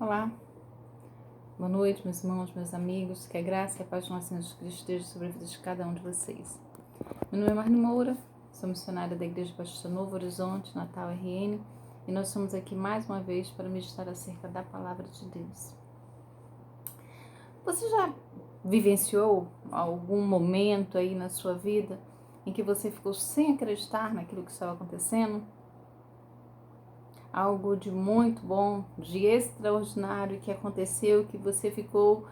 Olá, boa noite, meus irmãos, meus amigos. Que a graça e a paz do nosso Senhor Jesus Cristo esteja sobre a vida de cada um de vocês. Meu nome é Marli Moura, sou missionária da Igreja Batista Novo Horizonte, Natal RN, e nós estamos aqui mais uma vez para meditar acerca da Palavra de Deus. Você já vivenciou algum momento aí na sua vida em que você ficou sem acreditar naquilo que estava acontecendo? Algo de muito bom, de extraordinário que aconteceu, que você ficou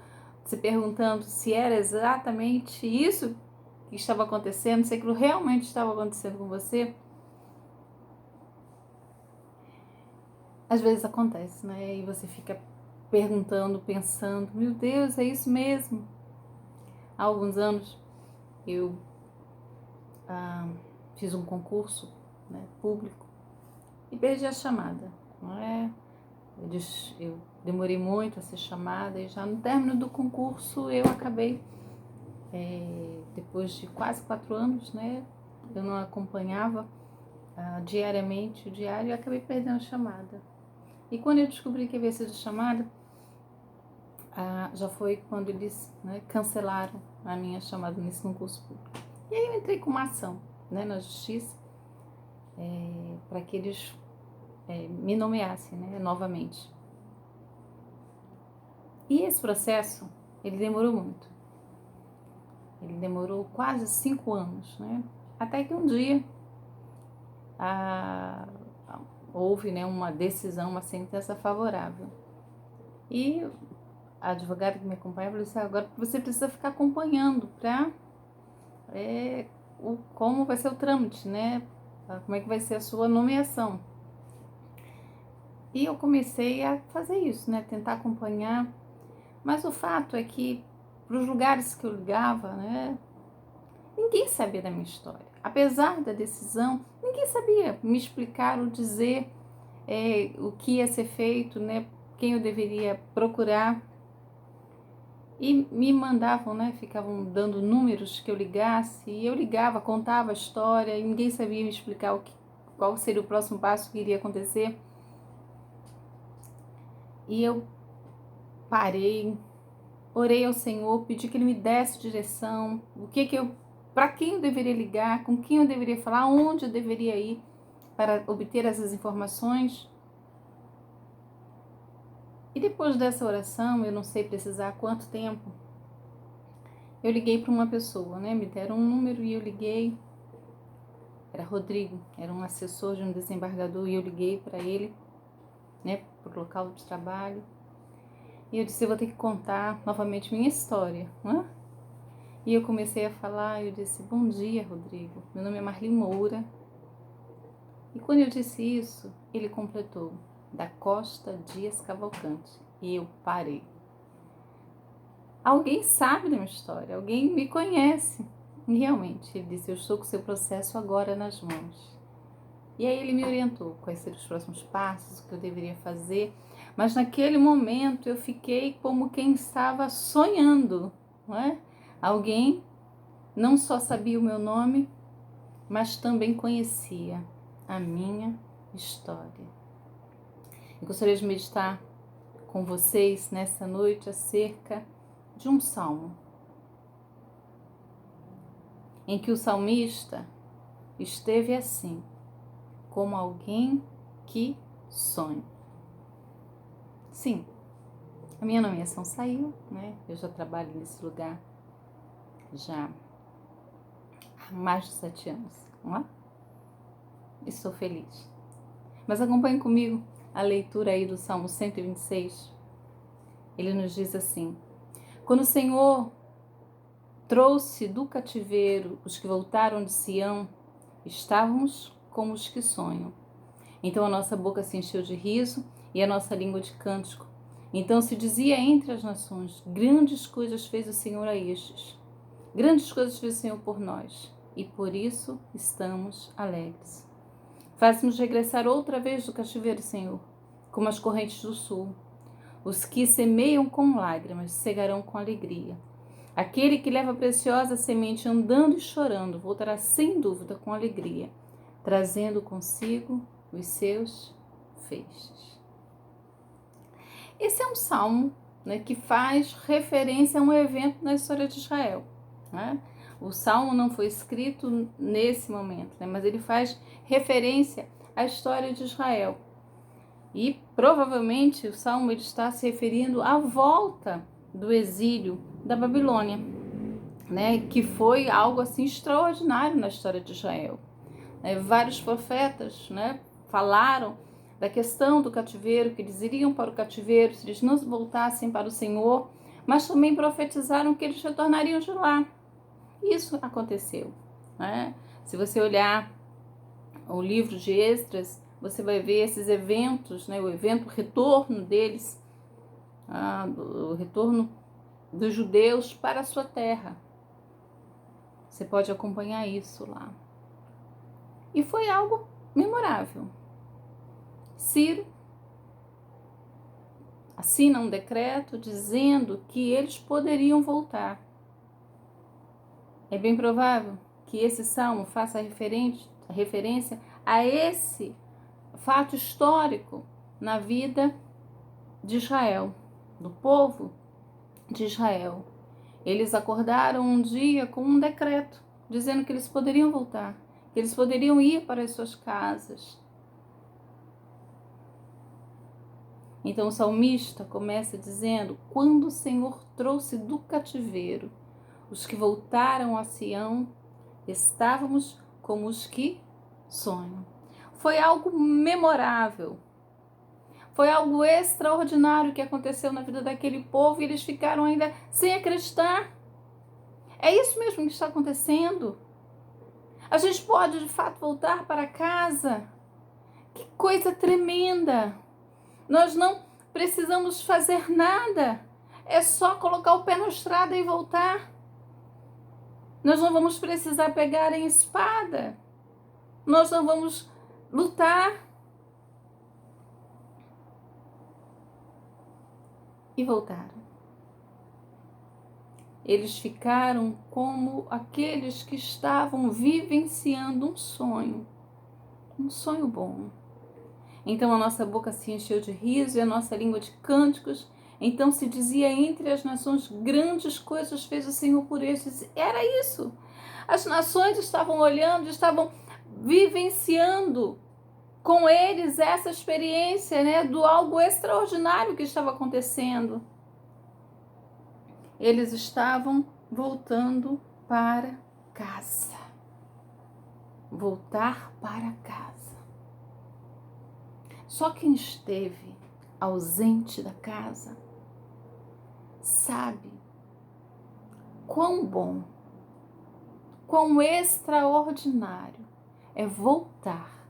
se perguntando se era exatamente isso que estava acontecendo, se aquilo realmente estava acontecendo com você. Às vezes acontece, né? E você fica perguntando, pensando, meu Deus, é isso mesmo? Há alguns anos eu fiz um concurso, né, público e perdi a chamada, não é? Eu demorei muito a ser chamada e já no término do concurso eu acabei, depois de quase 4 anos, né? Eu não acompanhava diariamente o diário e acabei perdendo a chamada. E quando eu descobri que havia sido chamada, já foi quando eles, né, cancelaram a minha chamada nesse concurso público. E aí eu entrei com uma ação, né, na justiça para que eles me nomeassem, né, novamente. E esse processo, ele demorou muito. Ele demorou quase 5 anos, né? Até que um dia houve, né, uma decisão, uma sentença favorável. E a advogada que me acompanha falou assim, agora você precisa ficar acompanhando para como vai ser o trâmite, né? Como é que vai ser a sua nomeação. E eu comecei a fazer isso, né? Tentar acompanhar. Mas o fato é que para os lugares que eu ligava, né, ninguém sabia da minha história. Apesar da decisão, ninguém sabia me explicar ou dizer o que ia ser feito, né, quem eu deveria procurar. E me mandavam, né, ficavam dando números que eu ligasse, e eu ligava, contava a história, e ninguém sabia me explicar qual seria o próximo passo que iria acontecer. E eu parei, orei ao Senhor, pedi que Ele me desse direção, para quem eu deveria ligar, com quem eu deveria falar, onde eu deveria ir para obter essas informações. E depois dessa oração, eu não sei precisar quanto tempo, eu liguei para uma pessoa, né? Me deram um número e eu liguei. Era Rodrigo, era um assessor de um desembargador e eu liguei para ele, né? Para o local de trabalho. E eu disse, eu vou ter que contar novamente minha história, né? E eu comecei a falar, eu disse, bom dia, Rodrigo, meu nome é Marli Moura. E quando eu disse isso, ele completou, da Costa Dias Cavalcante. E eu parei. Alguém sabe da minha história, alguém me conhece. E realmente, ele disse, eu estou com o seu processo agora nas mãos. E aí ele me orientou quais seriam os próximos passos, o que eu deveria fazer. Mas naquele momento eu fiquei como quem estava sonhando, não é? Alguém não só sabia o meu nome, mas também conhecia a minha história. Eu gostaria de meditar com vocês nessa noite acerca de um salmo, em que o salmista esteve assim, como alguém que sonha. Sim, a minha nomeação saiu, né? Eu já trabalho nesse lugar já há mais de 7 anos, não é? Estou feliz. Mas acompanhe comigo a leitura aí do Salmo 126. Ele nos diz assim, quando o Senhor trouxe do cativeiro os que voltaram de Sião, estávamos como os que sonham. Então a nossa boca se encheu de riso e a nossa língua de cântico. Então se dizia entre as nações, grandes coisas fez o Senhor a estes. Grandes coisas fez o Senhor por nós, e por isso estamos alegres. Faz-nos regressar outra vez do cativeiro, Senhor, como as correntes do sul. Os que semeiam com lágrimas cegarão com alegria. Aquele que leva a preciosa semente andando e chorando voltará sem dúvida com alegria, trazendo consigo os seus feixes. Esse é um salmo, né, que faz referência a um evento na história de Israel, né? O salmo não foi escrito nesse momento, né, mas ele faz referência à história de Israel. E provavelmente o salmo ele está se referindo à volta do exílio da Babilônia, né, que foi algo assim extraordinário na história de Israel. Vários profetas, né, falaram da questão do cativeiro, que eles iriam para o cativeiro se eles não voltassem para o Senhor, mas também profetizaram que eles retornariam de lá. Isso aconteceu, né? Se você olhar o livro de Esdras, você vai ver esses eventos, né? O retorno deles, o retorno dos judeus para a sua terra. Você pode acompanhar isso lá. E foi algo memorável. Ciro assina um decreto dizendo que eles poderiam voltar. É bem provável que esse salmo faça referência a esse fato histórico na vida de Israel, do povo de Israel. Eles acordaram um dia com um decreto dizendo que eles poderiam voltar, que eles poderiam ir para as suas casas. Então o salmista começa dizendo: quando o Senhor trouxe do cativeiro os que voltaram a Sião, estávamos como os que sonham. Foi algo memorável. Foi algo extraordinário que aconteceu na vida daquele povo e eles ficaram ainda sem acreditar. É isso mesmo que está acontecendo? A gente pode de fato voltar para casa? Que coisa tremenda! Nós não precisamos fazer nada. É só colocar o pé na estrada e voltar. Nós não vamos precisar pegar em espada. Nós não vamos lutar. E voltaram. Eles ficaram como aqueles que estavam vivenciando um sonho bom. Então a nossa boca se encheu de riso e a nossa língua de cânticos. Então se dizia entre as nações: grandes coisas fez o Senhor por estes. Era isso. As nações estavam olhando, estavam vivenciando com eles essa experiência, né, do algo extraordinário que estava acontecendo. Eles estavam voltando para casa. Voltar para casa. Só quem esteve ausente da casa sabe quão bom, quão extraordinário é voltar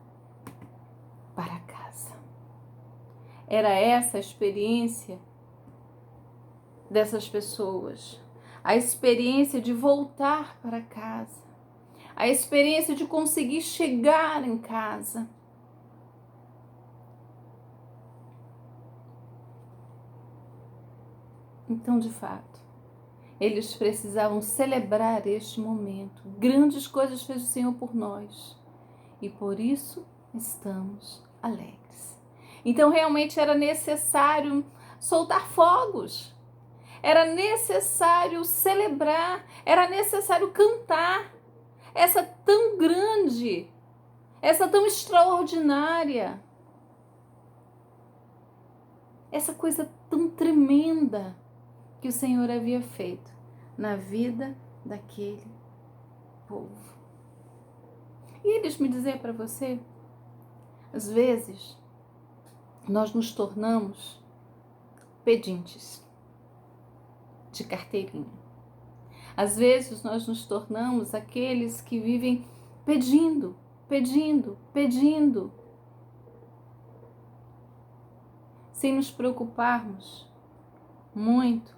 para casa. Era essa a experiência dessas pessoas, a experiência de voltar para casa, a experiência de conseguir chegar em casa. Então, de fato, eles precisavam celebrar este momento. Grandes coisas fez o Senhor por nós e por isso estamos alegres. Então, realmente era necessário soltar fogos. Era necessário celebrar, era necessário cantar essa tão grande, essa tão extraordinária, essa coisa tão tremenda que o Senhor havia feito na vida daquele povo. E deixe-me dizer para você, às vezes nós nos tornamos pedintes de carteirinha. Às vezes nós nos tornamos aqueles que vivem pedindo, sem nos preocuparmos muito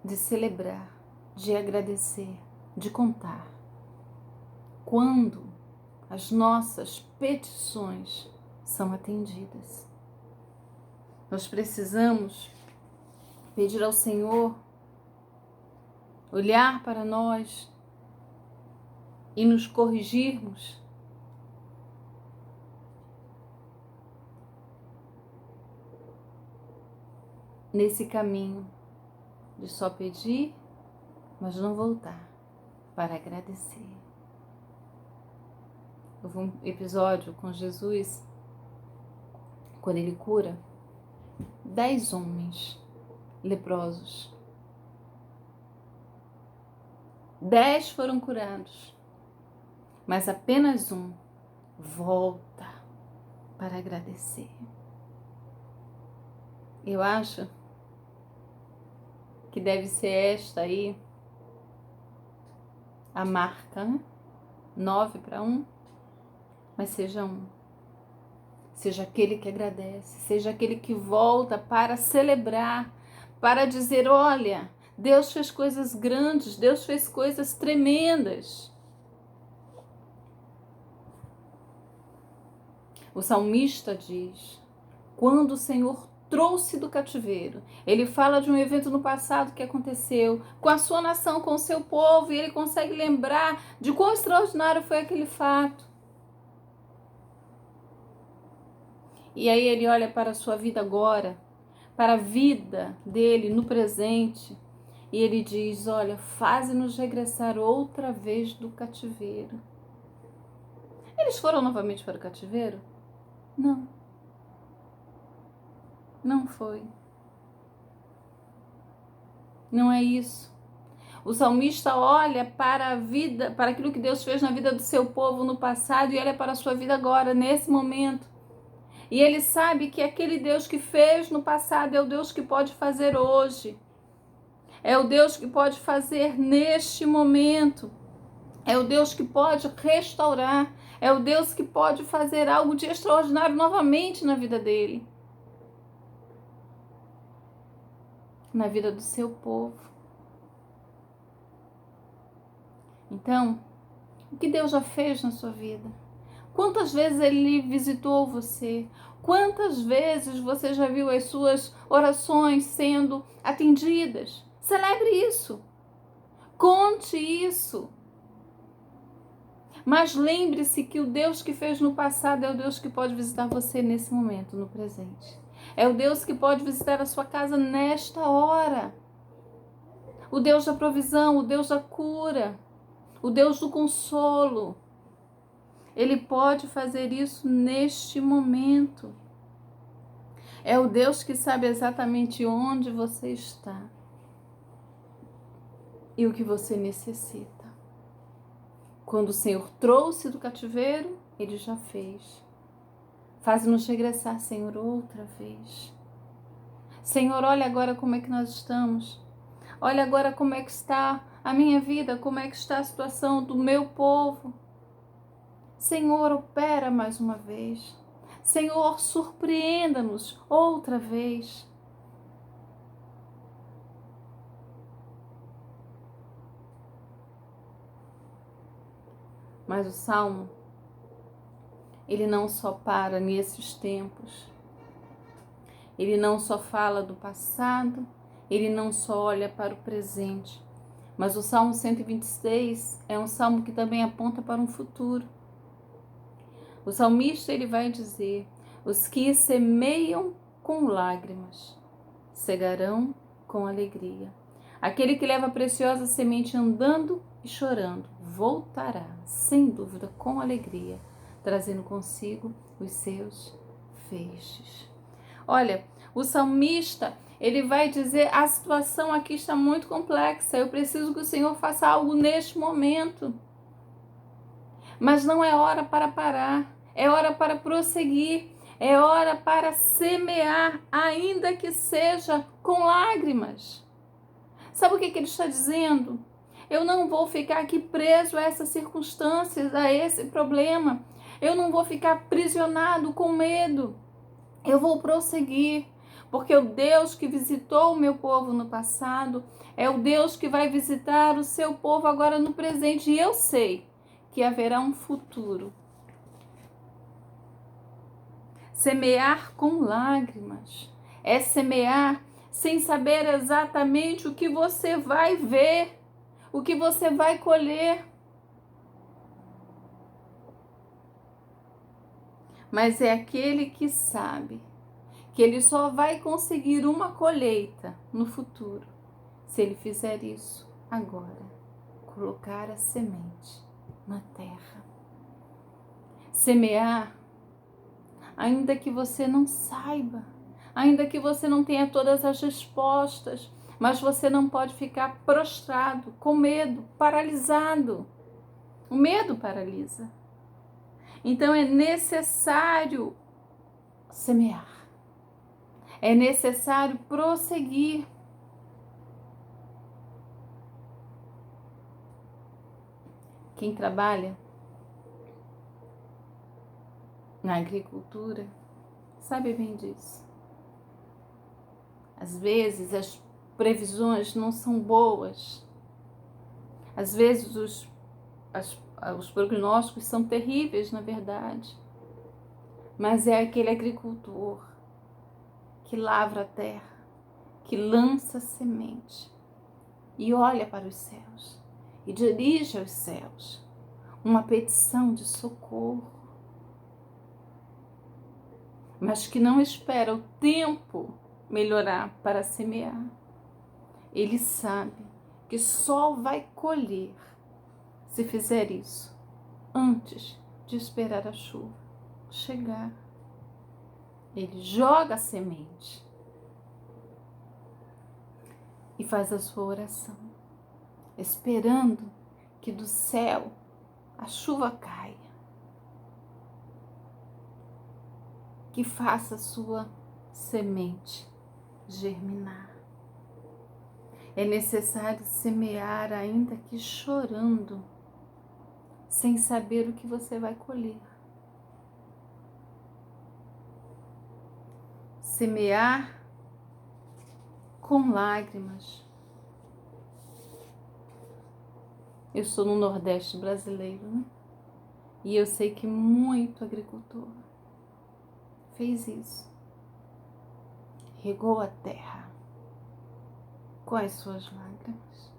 de celebrar, de agradecer, de contar. Quando as nossas petições são atendidas. Nós precisamos pedir ao Senhor olhar para nós e nos corrigirmos nesse caminho de só pedir, mas não voltar para agradecer. Houve um episódio com Jesus, quando ele cura 10 homens leprosos. 10 foram curados, mas apenas um volta para agradecer. Eu acho que deve ser esta aí a marca, né? 9 para 1, mas seja um. Seja aquele que agradece, seja aquele que volta para celebrar, para dizer, olha, Deus fez coisas grandes, Deus fez coisas tremendas. O salmista diz, quando o Senhor trouxe do cativeiro, ele fala de um evento no passado que aconteceu com a sua nação, com o seu povo, e ele consegue lembrar de quão extraordinário foi aquele fato. E aí ele olha para a sua vida agora, para a vida dele no presente, e ele diz, olha, faze-nos regressar outra vez do cativeiro. Eles foram novamente para o cativeiro? Não. Não foi. Não é isso. O salmista olha para a vida, para aquilo que Deus fez na vida do seu povo no passado e olha para a sua vida agora, nesse momento. E ele sabe que aquele Deus que fez no passado é o Deus que pode fazer hoje. É o Deus que pode fazer neste momento. É o Deus que pode restaurar. É o Deus que pode fazer algo de extraordinário novamente na vida dele. Na vida do seu povo. Então, o que Deus já fez na sua vida? Quantas vezes Ele visitou você? Quantas vezes você já viu as suas orações sendo atendidas? Celebre isso. Conte isso. Mas lembre-se que o Deus que fez no passado é o Deus que pode visitar você nesse momento, no presente. É o Deus que pode visitar a sua casa nesta hora. O Deus da provisão, o Deus da cura, o Deus do consolo. Ele pode fazer isso neste momento. É o Deus que sabe exatamente onde você está e o que você necessita. Quando o Senhor trouxe do cativeiro, Ele já fez. Faz-nos regressar, Senhor, outra vez. Senhor, olha agora como é que nós estamos. Olha agora como é que está a minha vida, como é que está a situação do meu povo. Senhor, opera mais uma vez. Senhor, surpreenda-nos outra vez. Mas o Salmo, ele não só para nesses tempos. Ele não só fala do passado, ele não só olha para o presente. Mas o Salmo 126 é um salmo que também aponta para um futuro. O salmista ele vai dizer, os que semeiam com lágrimas, cegarão com alegria. Aquele que leva a preciosa semente andando e chorando, voltará, sem dúvida, com alegria, trazendo consigo os seus feixes. Olha, o salmista, ele vai dizer, a situação aqui está muito complexa, eu preciso que o Senhor faça algo neste momento. Mas não é hora para parar, é hora para prosseguir, é hora para semear, ainda que seja com lágrimas. Sabe o que ele está dizendo? Eu não vou ficar aqui preso a essas circunstâncias, a esse problema. Eu não vou ficar aprisionado com medo. Eu vou prosseguir, porque o Deus que visitou o meu povo no passado é o Deus que vai visitar o seu povo agora no presente. E eu sei que haverá um futuro. Semear com lágrimas é semear sem saber exatamente o que você vai ver, o que você vai colher. Mas é aquele que sabe que ele só vai conseguir uma colheita no futuro se ele fizer isso agora, colocar a semente na terra. Semear, ainda que você não saiba, ainda que você não tenha todas as respostas, mas você não pode ficar prostrado, com medo, paralisado. O medo paralisa. Então é necessário semear. É necessário prosseguir. Quem trabalha na agricultura sabe bem disso. Às vezes as previsões não são boas. Às vezes os prognósticos são terríveis, na verdade. Mas é aquele agricultor que lavra a terra, que lança a semente e olha para os céus e dirige aos céus uma petição de socorro, mas que não espera o tempo melhorar para semear. Ele sabe que só vai colher se fizer isso antes de esperar a chuva chegar. Ele joga a semente e faz a sua oração, esperando que do céu a chuva caia, que faça a sua semente germinar. É necessário semear, ainda que chorando, sem saber o que você vai colher. Semear com lágrimas. Eu sou no Nordeste brasileiro, né? E eu sei que muito agricultor fez isso. Regou a terra com as suas lágrimas.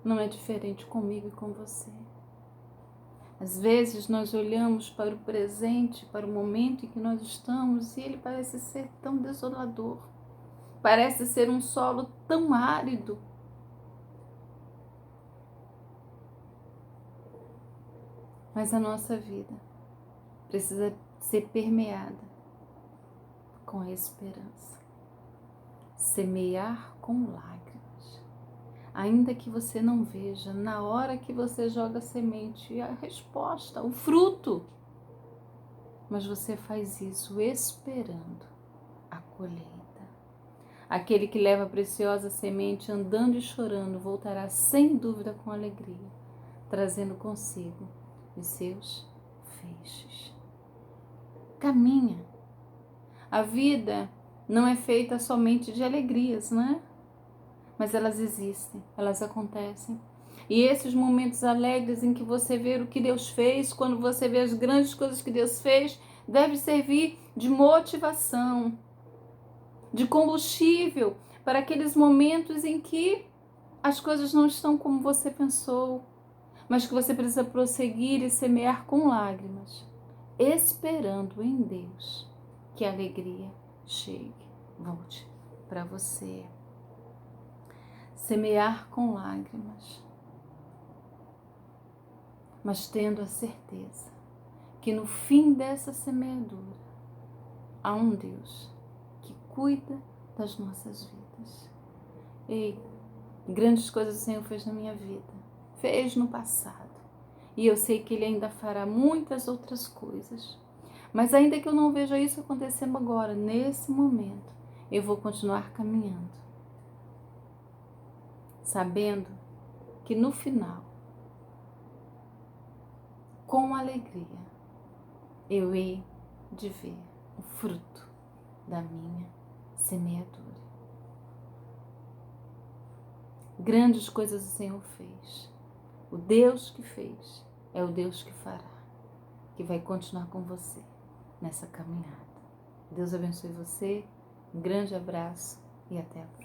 Não é diferente comigo e com você. Às vezes nós olhamos para o presente, para o momento em que nós estamos, e ele parece ser tão desolador. Parece ser um solo tão árido. Mas a nossa vida precisa ser permeada com a esperança. Semear com lágrimas. Ainda que você não veja, na hora que você joga a semente, a resposta, o fruto. Mas você faz isso esperando a colheita. Aquele que leva a preciosa semente andando e chorando voltará sem dúvida com alegria, trazendo consigo os seus feixes. Caminha. A vida não é feita somente de alegrias, não é? Mas elas existem, elas acontecem. E esses momentos alegres em que você vê o que Deus fez, quando você vê as grandes coisas que Deus fez, deve servir de motivação, de combustível para aqueles momentos em que as coisas não estão como você pensou, mas que você precisa prosseguir e semear com lágrimas, esperando em Deus que a alegria chegue, volte para você. Semear com lágrimas, mas tendo a certeza que no fim dessa semeadura há um Deus que cuida das nossas vidas. Ei, grandes coisas o Senhor fez na minha vida, fez no passado, e eu sei que Ele ainda fará muitas outras coisas. Mas ainda que eu não veja isso acontecendo agora, nesse momento, eu vou continuar caminhando, sabendo que no final, com alegria, eu hei de ver o fruto da minha semeadura. Grandes coisas o Senhor fez. O Deus que fez é o Deus que fará, que vai continuar com você nessa caminhada. Deus abençoe você, um grande abraço e até a próxima.